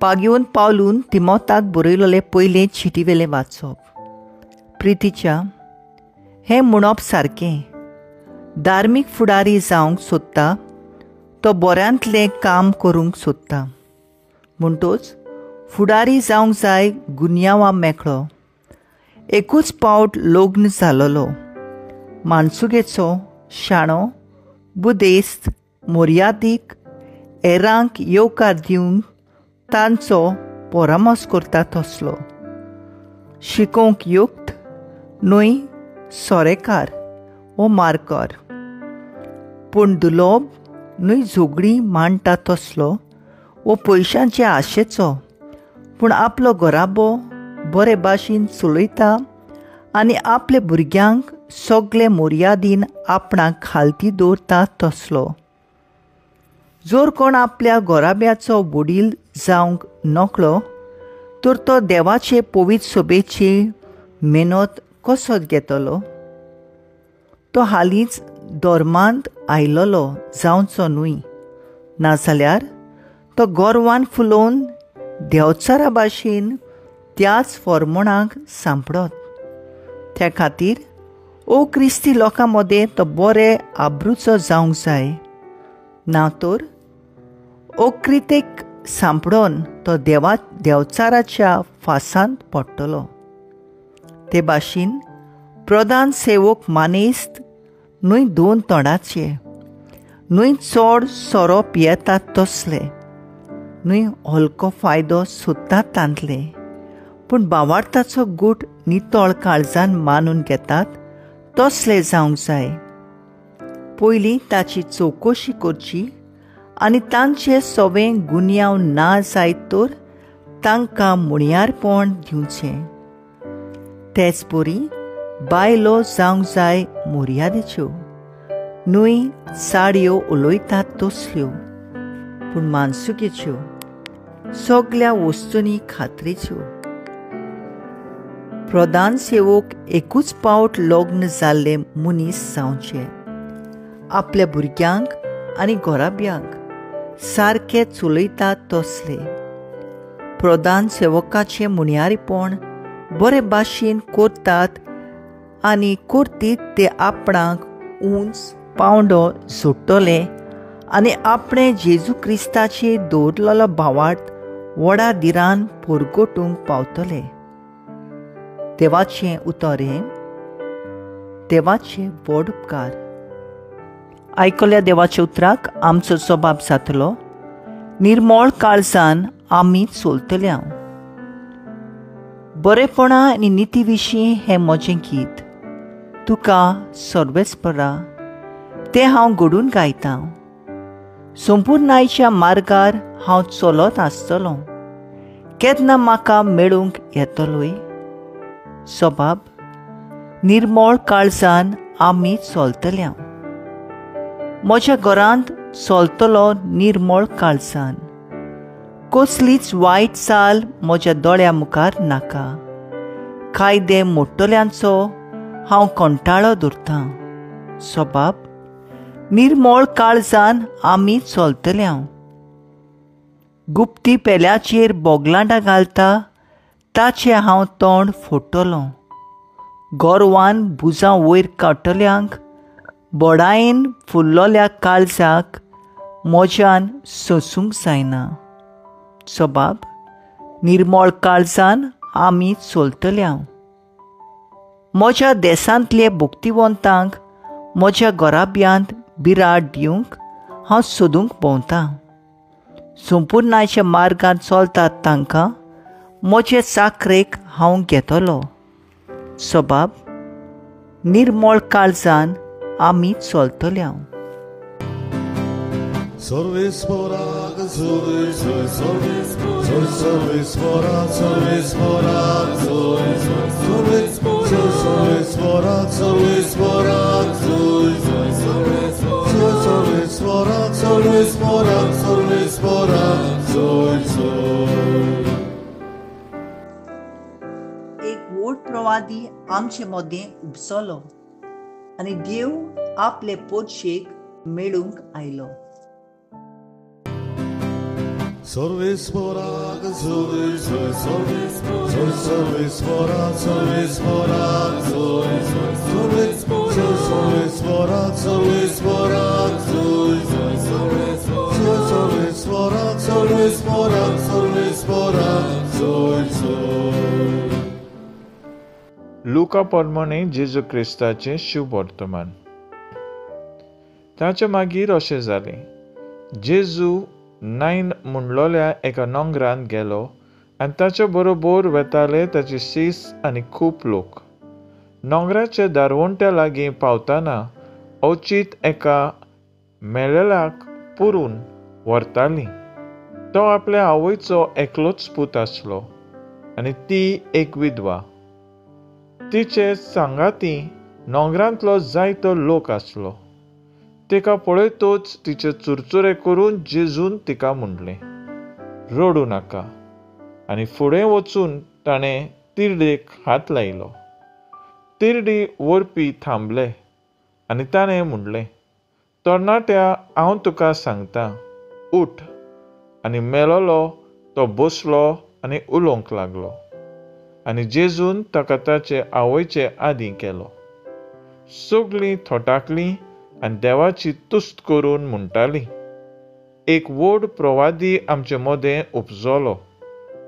पागेवन पावलून तिमोथाक बरयलोले पयले चिटीवेले वाचप. प्रितीच्या, हें म्हणप सारकें. धार्मीक फुडारी जावंक सोदता तो बऱ्यांतलें काम करूंक सोदता. म्हणटच फुडारी जावंक जाय गुन्यांवा मेकळो. एकूच पावट लग्न जालोलो. मानसुगेचो, शाणो, बुदेस्त, मर्यादीक, हेरांक येवकार दिवंक तांचो परामोस करता तसलो. शिकोवंक युक्त न्हय सोरेकार वो मारकर. पूण दुलोब न्हय झोगडी मांडटा तसलो वो पयशांचे आशेचो. पूण आपलो घोराबो बरे भाशेन चलयता आनी आपल्या भुरग्यांक सगळे मर्यादेन आपणाक खालती दवरता तसलो. जर कोण आपल्या घोराब्याचो वडील जावंक नकळो तर तो देवाचे पवित्र सभेची मेहनत कसो घेतलो. तो हालींच धर्मांत आयलोलो जावचो न्हय. नाजाल्यार तो गोरवान फुलोवन देंवचारा भाशेन त्याच फॉर्मोणाक सांपडत. त्या खातीर क्रिस्ती लोकां मदें तो बरे आब्रूचो जावंक जाय. ना तर क्रितेक सांपडोन तो देंवचाराच्या फासांत पडटलो. ते भाशेन प्रधान सेवक मानेस्त न्हय दोन तोंडाचे, न्हय चड सोरो पियेतात तसले, न्हय हलको फायदो सोदतात तांतले, पूण भावार्थाचो गूट नितळ काळजान मानून घेतात तसले जावंक जाय. पयलीं ताची चवकशी करची आनी तांचे सवें गुन्यांव ना जायत तर तांकां मुणयारपण दिवचें. तेच परी बायलो जावंक जाय मर्यादेच्यो, न्हय साडयो उलयतात तसल्यो, पूण मानसुकेच्यो, सगळ्या वस्तूंनी खात्रेच्यो. प्रधान सेवक एकूच पावट लग्न जाल्ले मनीस जावचे. आपल्या भुरग्यांक आनी घोराब्यांक सारके चलयतात तसले. प्रधान सेवकाचें मुणयारीपण बरे भाशेन करतात आनी करतीत ते आपणाक उंच पावंडो जोडटले आनी आपणे जेजू क्रिस्ताचेर दवरलेलो भावार्थ व्हडा दिरान परगटूंक पावतले. देवाचें उतर हें, देवाचे व्हड उपकार. आयकल्या देवाच्या उतराक आमचो जबाब जातलो, निर्मळ काळजान आमी चलतल्या. बरेपणा आनी निती विशीं हें म्हजें गीत. तुका सर्वेस्परा तें हांव घडून गायतां. संपूर्णायेच्या मार्गार हांव चलत आसतलों. केन्ना म्हाका मेळूंक येतलोय. जबाब, निर्मळ काळजान आमी चलतल्या. म्हज्या घरांत चलतलो निर्मळ काळजान. कसलीच वायट चाल म्हज्या दोळ्या मुखार नाका. कायदे मोडटल्यांचो हांव कंटाळो धरतां. जबाब, निर्मळ काळजान आमी चलतल्या. गुप्ती पेल्याचेर बोगलांडा घालता ताचें हांव तोंड फोडटलों. गोरवान भुजां वयर काडटल्यांक, बोडायेन फुल्लोल्या काळजाक म्हज्यान सोंसूंक जायना. जबाब, निर्मळ काळजान आमी चलतल्या. म्हज्या देसांतले भक्तिवंतांक म्हज्या घोराब्यांत बिराड दिवंक हांव सोदूंक भोंवतां. संपूर्णायेच्या मार्गान चलतात तांकां म्हजे चाकरेक हांव घेतलो. जबाब, निर्मळ काळजान आमी चलतल्या. एक व्हड प्रवादी आमचे मदें उपसलो आनी देव आपले पोरशेक मेळूंक आयलो. Sorvesporak, sorvesporak, लुका पोरमोणे जेजू क्रिस्ताचें शुभ वर्तमान. ताचे मागीर अशें जालें, जेजू नाइन म्हणलोल्या एका नोंगरान गेलो आनी ताचे बरोबर वेताले ताचे शीस आनी खूब लोक. नोंगराचे दारवंट्या लागीं पावतना अवचीत एका मेलेल्याक पुरून व्हरतालीं. तो आपल्या आवयचो एकलोच पूत आसलो आनी ती एक विधवा. तिचे सांगाती नोंगरांतलो जायतो लोक आसलो. तिका पळयतूच तिचे चुरचुरे करून जेजून तिका म्हणलें, रडूं नाका. आनी फुडें वचून ताणें तिरडेक हात लायलो. तिरडी व्हरपी थांबले आनी ताणें म्हणलें, तरणाट्या, हांव तुका सांगतां, उठ. आनी मेलोलो तो बसलो आनी उलोवंक लागलो. आनी जेजून ताका ताचे आवयचे आदीं केलो. सगळीं थोटाकलीं आनी देवाची तुस्त करून म्हणटालीं, एक व्हड प्रवादी आमचे मदें उपजलो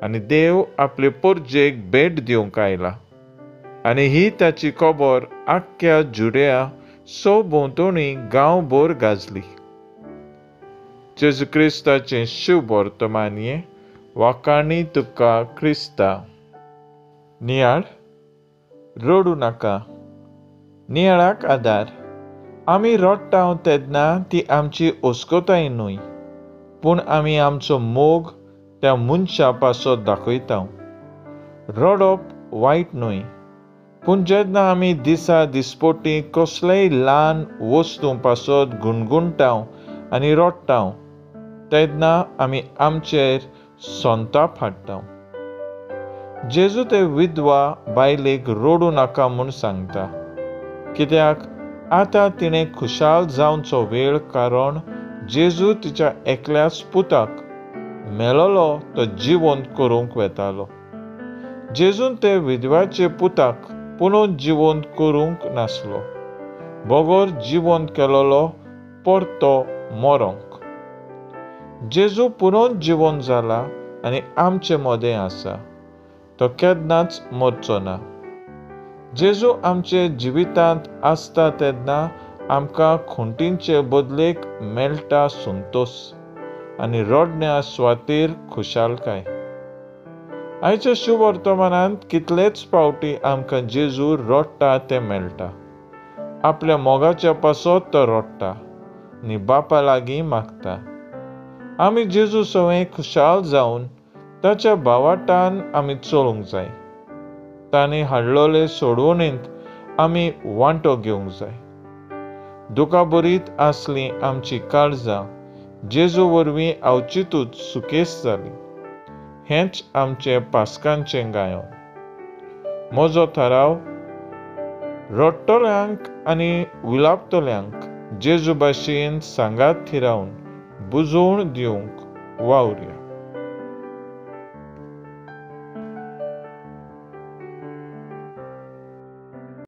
आनी देव आपले परजेक भेट दिवंक आयला. आनी ही ताची खबर आख्ख्या जुडेया भोंवतणी गांवभर गाजली. जेजू क्रिस्ताचें शुभ वर्तमान हें वाखाणी तुका क्रिस्ता. नियाळ, रडूं नाका. नियाळाक आदार. आमी रडटाव तेन्ना ती आमची ओस्कोताय न्हय, पूण आमी आमचो मोग त्या मनशा पासत दाखयताव. रडप वायट न्हय, पूण जेन्ना आमी दिसा दिसपट्टी कसलेय ल्हान वस्तू पासत गुणगुणटाव आनी रडटाव, तेन्ना आमी आमचेर संताप हाडटाव. जेजू ते विधवा बायलेक रडूं नाका म्हूण सांगता, कित्याक आतां तिणें खुशाल जावचो वेळ, कारण जेजू तिच्या एकल्याच पुताक मेलोलो तो जिवंत करूंक वेतालो. जेजून ते विधवाचे पुताक पुनून जिवंत करूंक नासलो, बोगोर जिवंत केलोलो परतो मरोंक. जेजू पुनून जिवंत जाला आनी आमचे मदें आसा. तो केन्नाच मरचो ना. जेजू आमचे जिवितांत आसता तेन्ना आमकां खुंटींचे बदलेक मेळटा संतोश आनी रडण्या सुवातेर खुशालकाय. आयच्या शुभ वर्तमानांत कितलेच फावटी आमकां जेजू रडटा तें मेळटा. आपल्या मोगाच्या पासत तो रडटा आनी बापा लागीं मागता. आमी जेजू सवय खुशाल जावन ताच्या भावाटान आमी चलूंक जाय. ताणें हाडलोले सोडवणेंत आमी वांटो घेवंक जाय. दुखां बरीत आसलीं आमची काळजां जेजू वरवीं अवचितूच सुकेस जालीं. हेंच आमचें पासकांचें गायोन. म्हजो थाराव, रडटल्यांक आनी विलापतल्यांक जेजू भाशेन सांगात थिरावन बुजोवन दिवंक वावुरया.